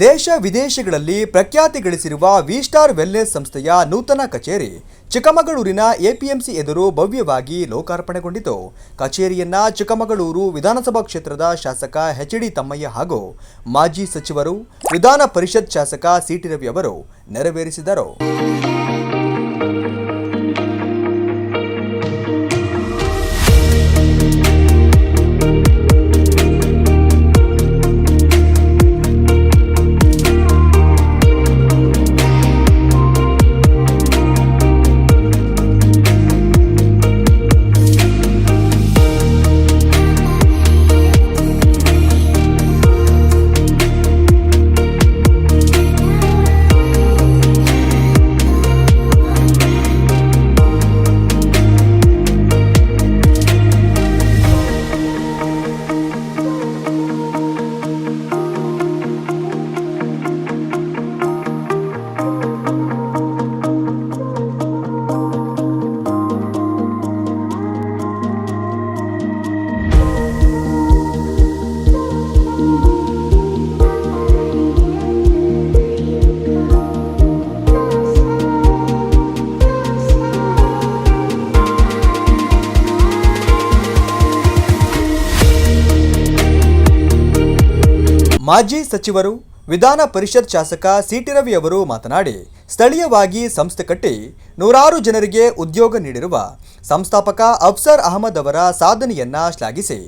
ದೇಶ ವಿದೇಶಗಳಲ್ಲಿ ಪ್ರಖ್ಯಾತಿ ಗಳಿಸಿರುವ ವಿ ಸ್ಟಾರ್ ವೆಲ್ನೆಸ್ ಸಂಸ್ಥೆಯ ನೂತನ ಕಚೇರಿ ಚಿಕ್ಕಮಗಳೂರಿನ ಎಪಿಎಂಸಿ ಎದುರು ಭವ್ಯವಾಗಿ ಲೋಕಾರ್ಪಣೆಗೊಂಡಿತು. ಕಚೇರಿಯನ್ನ ಚಿಕ್ಕಮಗಳೂರು ವಿಧಾನಸಭಾ ಕ್ಷೇತ್ರದ ಶಾಸಕ ಎಚ್.ಡಿ. ತಮ್ಮಯ್ಯ ಹಾಗೂ ಮಾಜಿ ಸಚಿವರು, ವಿಧಾನ ಪರಿಷತ್ ಶಾಸಕ ಸಿ.ಟಿ. ರವಿ ಅವರು ನೆರವೇರಿಸಿದರು. ಮಾಜಿ ಸಚಿವರು, ವಿಧಾನ ಪರಿಷತ್ ಶಾಸಕ ಸಿ.ಟಿ. ರವಿ ಅವರು ಮಾತನಾಡಿ, ಸ್ಥಳೀಯವಾಗಿ ಸಂಸ್ಥೆ ಕಟ್ಟಿ ನೂರಾರು ಜನರಿಗೆ ಉದ್ಯೋಗ ನೀಡಿರುವ ಸಂಸ್ಥಾಪಕ ಅಫ್ಸರ್ ಅಹಮದ್ ಅವರ ಸಾಧನೆಯನ್ನ ಶ್ಲಾಘಿಸಿ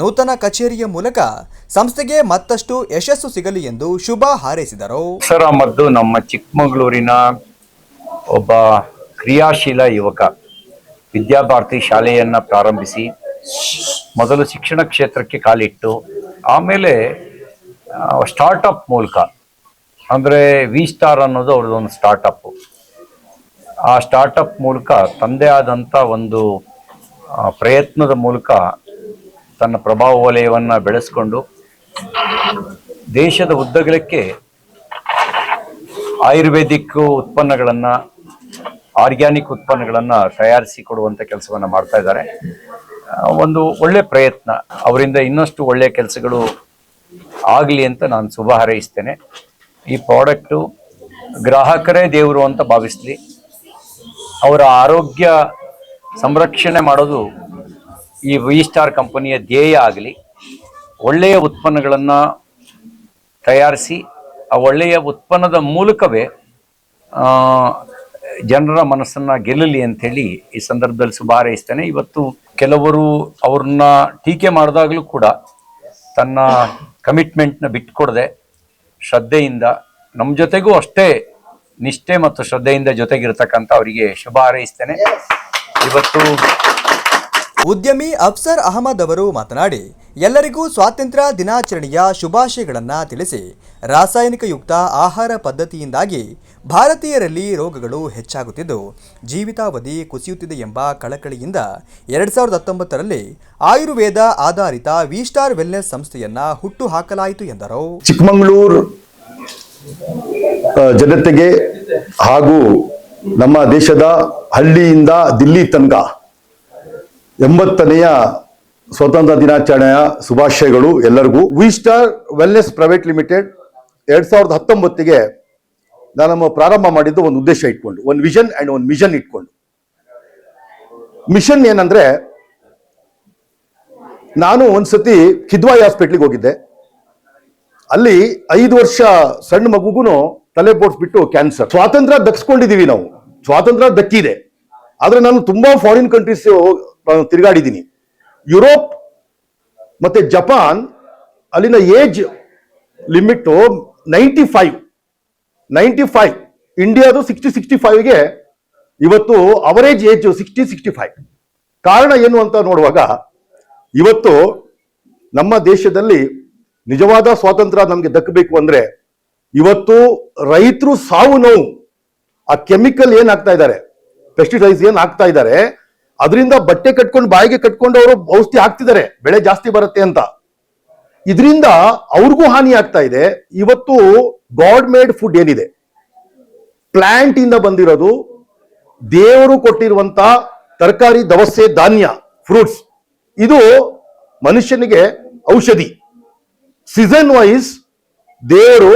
ನೂತನ ಕಚೇರಿಯ ಮೂಲಕ ಸಂಸ್ಥೆಗೆ ಮತ್ತಷ್ಟು ಯಶಸ್ಸು ಸಿಗಲಿ ಎಂದು ಶುಭ ಹಾರೈಸಿದರು. ಅಫ್ಸರ್ ಅಹಮದ್ ನಮ್ಮ ಚಿಕ್ಕಮಗಳೂರಿನ ಒಬ್ಬ ಕ್ರಿಯಾಶೀಲ ಯುವಕ. ವಿದ್ಯಾಭಾರತಿ ಶಾಲೆಯನ್ನ ಪ್ರಾರಂಭಿಸಿ ಮೊದಲು ಶಿಕ್ಷಣ ಕ್ಷೇತ್ರಕ್ಕೆ ಕಾಲಿಟ್ಟು ಆಮೇಲೆ ಸ್ಟಾರ್ಟಪ್ ಮೂಲಕ, ಅಂದರೆ ವಿ ಸ್ಟಾರ್ ಅನ್ನೋದು ಅವ್ರದ್ದೊಂದು ಸ್ಟಾರ್ಟಪ್. ಆ ಸ್ಟಾರ್ಟಪ್ ಮೂಲಕ ತಂದೆ ಆದಂಥ ಒಂದು ಪ್ರಯತ್ನದ ಮೂಲಕ ತನ್ನ ಪ್ರಭಾವ ವಲಯವನ್ನು ಬೆಳೆಸ್ಕೊಂಡು ದೇಶದ ಉದ್ದಗಲಕ್ಕೆ ಆಯುರ್ವೇದಿಕ್ ಉತ್ಪನ್ನಗಳನ್ನು, ಆರ್ಗ್ಯಾನಿಕ್ ಉತ್ಪನ್ನಗಳನ್ನು ತಯಾರಿಸಿ ಕೊಡುವಂಥ ಕೆಲಸವನ್ನು ಮಾಡ್ತಾ ಇದ್ದಾರೆ. ಒಂದು ಒಳ್ಳೆ ಪ್ರಯತ್ನ. ಅವರಿಂದ ಇನ್ನಷ್ಟು ಒಳ್ಳೆಯ ಕೆಲಸಗಳು ಆಗಲಿ ಅಂತ ನಾನು ಶುಭ ಹಾರೈಸ್ತೇನೆ. ಈ ಪ್ರಾಡಕ್ಟು ಗ್ರಾಹಕರೇ ದೇವರು ಅಂತ ಭಾವಿಸ್ಲಿ. ಅವರ ಆರೋಗ್ಯ ಸಂರಕ್ಷಣೆ ಮಾಡೋದು ಈ ವಿ ಸ್ಟಾರ್ ಕಂಪನಿಯ ಧ್ಯೇಯ ಆಗಲಿ. ಒಳ್ಳೆಯ ಉತ್ಪನ್ನಗಳನ್ನು ತಯಾರಿಸಿ ಆ ಒಳ್ಳೆಯ ಉತ್ಪನ್ನದ ಮೂಲಕವೇ ಜನರ ಮನಸ್ಸನ್ನು ಗೆಲ್ಲಲಿ ಅಂಥೇಳಿ ಈ ಸಂದರ್ಭದಲ್ಲಿ ಶುಭ ಹಾರೈಸ್ತೇನೆ. ಇವತ್ತು ಕೆಲವರು ಅವ್ರನ್ನ ಟೀಕೆ ಮಾಡಿದಾಗಲೂ ಕೂಡ ತನ್ನ ಕಮಿಟ್ಮೆಂಟ್ನ ಬಿಟ್ಕೊಡದೆ ಶ್ರದ್ಧೆಯಿಂದ ನಮ್ಮ ಜೊತೆಗೂ ಅಷ್ಟೇ ನಿಷ್ಠೆ ಮತ್ತು ಶ್ರದ್ಧೆಯಿಂದ ಜೊತೆಗಿರ್ತಕ್ಕಂಥ ಅವರಿಗೆ ಶುಭ ಹಾರೈಸ್ತೇನೆ. ಇವತ್ತು ಉದ್ಯಮಿ ಅಫ್ಸರ್ ಅಹಮದ್ ಅವರು ಮಾತನಾಡಿ, ಎಲ್ಲರಿಗೂ ಸ್ವಾತಂತ್ರ್ಯ ದಿನಾಚರಣೆಯ ಶುಭಾಶಯಗಳನ್ನು ತಿಳಿಸಿ, ರಾಸಾಯನಿಕಯುಕ್ತ ಆಹಾರ ಪದ್ಧತಿಯಿಂದಾಗಿ ಭಾರತೀಯರಲ್ಲಿ ರೋಗಗಳು ಹೆಚ್ಚಾಗುತ್ತಿದ್ದು ಜೀವಿತಾವಧಿ ಕುಸಿಯುತ್ತಿದೆ ಎಂಬ ಕಳಕಳಿಯಿಂದ 2019ರಲ್ಲಿ ಆಯುರ್ವೇದ ಆಧಾರಿತ ವಿ ಸ್ಟಾರ್ ವೆಲ್ನೆಸ್ ಸಂಸ್ಥೆಯನ್ನ ಹುಟ್ಟು ಹಾಕಲಾಯಿತು ಎಂದರು. ಚಿಕ್ಕಮಗಳೂರು ಜನತೆಗೆ ಹಾಗೂ ನಮ್ಮ ದೇಶದ ಹಳ್ಳಿಯಿಂದ ದಿಲ್ಲಿ ತನಕ 80ನೆಯ ಸ್ವಾತಂತ್ರ್ಯ ದಿನಾಚರಣೆಯ ಶುಭಾಶಯಗಳು ಎಲ್ಲರಿಗೂ. V star wellness private limited 2019ಗೆ ನಾನು ಪ್ರಾರಂಭ ಮಾಡಿದ್ದು ಒಂದು ಉದ್ದೇಶ ಇಟ್ಕೊಂಡು, ಒಂದು ವಿಷನ್ ಅಂಡ್ ಒಂದು ಮಿಷನ್ ಇಟ್ಕೊಂಡು. ಮಿಷನ್ ಏನಂದ್ರೆ, ನಾನು ಒಂದ್ಸತಿ ಕಿದ್ವಾಯಿ ಹಾಸ್ಪಿಟ್ಲಿಗೆ ಹೋಗಿದ್ದೆ. ಅಲ್ಲಿ 5 ವರ್ಷ ಸಣ್ಣ ಮಗುಗೂ ತಲೆ ಬೋಡ್ಸ್ಬಿಟ್ಟು ಕ್ಯಾನ್ಸರ್. ಸ್ವಾತಂತ್ರ್ಯ ದಕ್ಸ್ಕೊಂಡಿದೀವಿ ನಾವು, ಸ್ವಾತಂತ್ರ್ಯ ದಕ್ಕಿದೆ. ಆದ್ರೆ ನಾನು ತುಂಬಾ ಫಾರಿನ್ ಕಂಟ್ರೀಸ್ ತಿರುಗಾಡಿದ್ದೀನಿ. ಯುರೋಪ್ ಮತ್ತೆ ಜಪಾನ್, ಅಲ್ಲಿನ ಏಜ್ ಲಿಮಿಟ್ 95. ಇಂಡಿಯಾದು 60-65ಗೆ ಇವತ್ತು ಅವರೇಜ್ ಏಜ್ 60-65. ಕಾರಣ ಏನು ಅಂತ ನೋಡುವಾಗ, ಇವತ್ತು ನಮ್ಮ ದೇಶದಲ್ಲಿ ನಿಜವಾದ ಸ್ವಾತಂತ್ರ್ಯ ನಮ್ಗೆ ದಕ್ಕಬೇಕು ಅಂದ್ರೆ ಇವತ್ತು ರೈತರು ಸಾವು ನೋವು, ಆ ಕೆಮಿಕಲ್ ಏನ್ ಹಾಕ್ತಾ ಇದ್ದಾರೆ, ಪೆಸ್ಟಿಸೈಡ್ಸ್ ಏನ್ ಹಾಕ್ತಾ ಇದ್ದಾರೆ, ಅದರಿಂದ ಬಟ್ಟೆ ಕಟ್ಕೊಂಡು ಬಾಯಿಗೆ ಕಟ್ಕೊಂಡು ಅವರು ಔಷಧಿ ಹಾಕ್ತಿದ್ದಾರೆ ಬೆಳೆ ಜಾಸ್ತಿ ಬರುತ್ತೆ ಅಂತ. ಇದರಿಂದ ಅವ್ರಿಗೂ ಹಾನಿ ಆಗ್ತಾ ಇದೆ. ಇವತ್ತು ಗಾಡ್ ಮೇಡ್ ಫುಡ್ ಏನಿದೆ, ಪ್ಲಾಂಟ್ ಇಂದ ಬಂದಿರೋದು, ದೇವರು ಕೊಟ್ಟಿರುವಂತ ತರಕಾರಿ, ದವಸೆ, ಧಾನ್ಯ, ಫ್ರೂಟ್ಸ್, ಇದು ಮನುಷ್ಯನಿಗೆ ಔಷಧಿ. ಸೀಸನ್ ವೈಸ್ ದೇವರು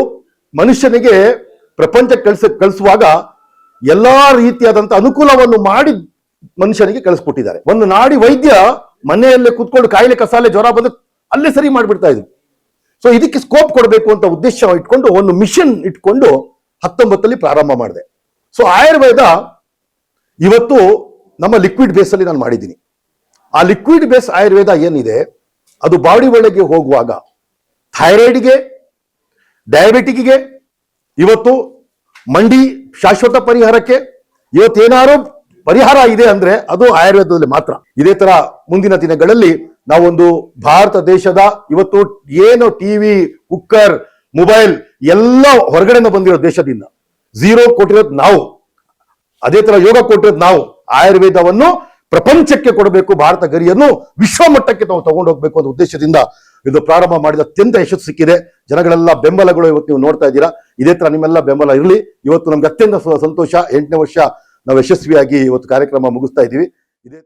ಮನುಷ್ಯನಿಗೆ ಪ್ರಪಂಚಕ್ಕೆ ಕಳಿಸುವಾಗ ಎಲ್ಲಾ ರೀತಿಯಾದಂತ ಅನುಕೂಲವನ್ನು ಮಾಡಿ ಮನುಷ್ಯನಿಗೆ ಕಳಿಸ್ಕೊಟ್ಟಿದ್ದಾರೆ. ಒಂದು ನಾಡಿ ವೈದ್ಯ ಮನೆಯಲ್ಲೇ ಕೂತ್ಕೊಂಡು ಕಾಯಿಲೆ ಕಸಾಲೆ ಜ್ವರ ಬಂದ್ರೆ ಅಲ್ಲೇ ಸರಿ ಮಾಡಿಬಿಡ್ತಾ ಇದ್ರು. ಸೊ ಇದಕ್ಕೆ ಸ್ಕೋಪ್ ಕೊಡಬೇಕು ಅಂತ ಉದ್ದೇಶ ಇಟ್ಕೊಂಡು ಒಂದು ಮಿಷನ್ ಇಟ್ಕೊಂಡು 19 ಪ್ರಾರಂಭ ಮಾಡಿದೆ. ಸೊ ಆಯುರ್ವೇದ ಇವತ್ತು ನಮ್ಮ ಲಿಕ್ವಿಡ್ ಬೇಸ್ ಅಲ್ಲಿ ನಾನು ಮಾಡಿದ್ದೀನಿ. ಆ ಲಿಕ್ವಿಡ್ ಬೇಸ್ ಆಯುರ್ವೇದ ಏನಿದೆ ಅದು ಬಾಡಿ ಒಳಗೆ ಹೋಗುವಾಗ ಥೈರಾಯ್ಡ್ಗೆ, ಡಯಾಬಿಟಿಕ್ಗೆ, ಇವತ್ತು ಮಂಡಿ ಶಾಶ್ವತ ಪರಿಹಾರಕ್ಕೆ ಇವತ್ತೇನಾರು ಪರಿಹಾರ ಇದೆ ಅಂದ್ರೆ ಅದು ಆಯುರ್ವೇದದಲ್ಲಿ ಮಾತ್ರ. ಇದೇ ತರ ಮುಂದಿನ ದಿನಗಳಲ್ಲಿ ನಾವೊಂದು ಭಾರತ ದೇಶದ ಇವತ್ತು ಏನು ಟಿವಿ, ಕುಕ್ಕರ್, ಮೊಬೈಲ್ ಎಲ್ಲ ಹೊರಗಡೆಯಿಂದ ಬಂದಿರೋ ದೇಶದಿಂದ ಝೀರೋ ಕೊಟ್ಟಿರೋದು ನಾವು, ಅದೇ ತರ ಯೋಗ ಕೊಟ್ಟಿರೋದು ನಾವು. ಆಯುರ್ವೇದವನ್ನು ಪ್ರಪಂಚಕ್ಕೆ ಕೊಡಬೇಕು, ಭಾರತ ಗರಿಯನ್ನು ವಿಶ್ವ ಮಟ್ಟಕ್ಕೆ ನಾವು ತಗೊಂಡು ಹೋಗ್ಬೇಕು ಅನ್ನೋ ಉದ್ದೇಶದಿಂದ ಇದು ಪ್ರಾರಂಭ ಮಾಡಿದ ಅತ್ಯಂತ ಯಶಸ್ಸು ಸಿಕ್ಕಿದೆ. ಜನಗಳೆಲ್ಲ ಬೆಂಬಲಗಳು ಇವತ್ತು ನೀವು ನೋಡ್ತಾ ಇದ್ದೀರಾ. ಇದೇ ತರ ನಿಮ್ಮೆಲ್ಲ ಬೆಂಬಲ ಇರಲಿ. ಇವತ್ತು ನಮ್ಗೆ ಅತ್ಯಂತ ಸಂತೋಷ. 8ನೇ ವರ್ಷ ನಾವು ಯಶಸ್ವಿಯಾಗಿ ಇವತ್ತು ಕಾರ್ಯಕ್ರಮ ಮುಗಿಸ್ತಾ ಇದ್ದೀವಿ. ಇದೇ